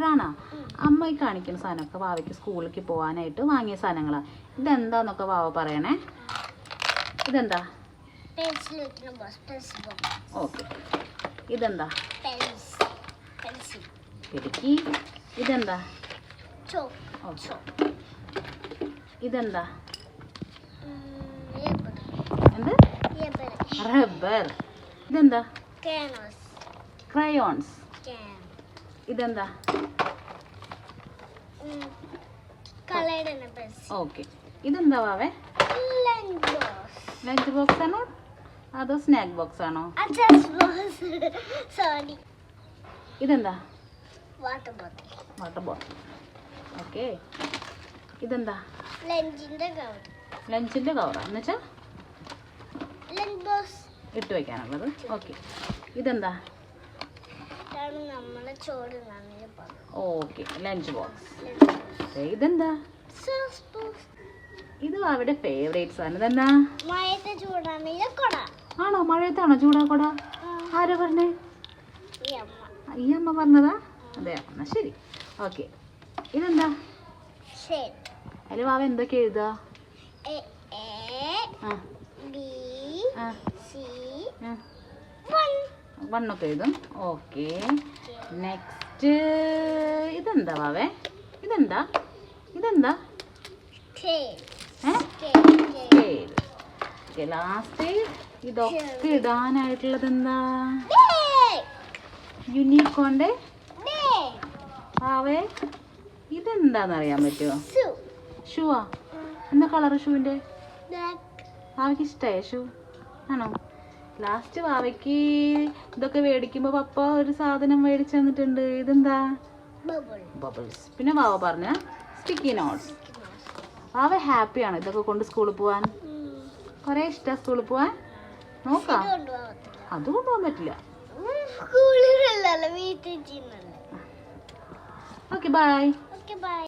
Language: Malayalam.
സൂപ്പറാണോ? അമ്മ ഈ കാണിക്കുന്ന സാധനമൊക്കെ വാവയ്ക്ക് സ്കൂളിലേക്ക് പോകാനായിട്ട് വാങ്ങിയ സാധനങ്ങളാണ്. ഇതെന്താന്നൊക്കെ വാവ പറയണേ. ഇതെന്താ? ഓക്കെ. ഇതെന്താ? ഇടുക്കി. ഇതെന്താ? ഇതെന്താ? എന്ത്? റബ്ബർ. ഇതെന്താ? ക്രയോൺസ്. ഇതെന്താ? ഓക്കെ. ഇതെന്താ വാവേ? ലഞ്ച് ബോക്സ് ആണോ അതോ സ്നാക്ക് ബോക്സ് ആണോ? ഇതെന്താ? Water bottle. ഓക്കെ. ഇതെന്താ? ലഞ്ചിന്റെ കവറാ എന്നുവെച്ചാ ഇട്ട് വെക്കാനുള്ളത്. ഓക്കെ. ഇതെന്താ? Okay, lunch box. ഇതെന്താ? ഇത് അവിടെ ഫേവറേറ്റ് സാധനം ഇതെന്താ? ആണോ? മഴയത്താണോ ചൂടാക്കൊട? ആരാ പറഞ്ഞേ? ഈ അമ്മ പറഞ്ഞതാ? അതെ, എന്നാ ശരി. ഓക്കെ. ഇതെന്താ? അതിൽ വാവ എന്തൊക്കെ എഴുതാ? വണ്ണൊക്കെ എഴുതും. ഓക്കെ. നെക്സ്റ്റ് ഇതെന്താ വാവേ? ഇതെന്താ? ഇതെന്താ? ലാസ്റ്റ് ഇതൊക്കെ ഇടാനായിട്ടുള്ളത് എന്താ? യൂണിക്കോണിന്റെ വാവേ ഇതെന്താന്ന് അറിയാൻ പറ്റുമോ? ഷൂവാ? എന്താ കളറ് ഷൂവിന്റെ? വാവയ്ക്ക് ഇഷ്ടമായ ഷൂ ആണോ? ലാസ്റ്റ് വാവയ്ക്ക് ഇതൊക്കെ മേടിക്കുമ്പോ പപ്പ ഒരു സാധനം മേടിച്ചു തന്നിട്ടുണ്ട്. ഇതെന്താ? ബബിൾസ്. പിന്നെ വാവ പറഞ്ഞ സ്റ്റിക്കി നോട്ട്സ്. വാവ ഹാപ്പിയാണ് ഇതൊക്കെ കൊണ്ട് സ്കൂളിൽ പോവാൻ. കുറെ ഇഷ്ടം സ്കൂളിൽ പോവാൻ. നോക്കാം, അത് കൊണ്ടുപോകാൻ പറ്റില്ല. Okay, by.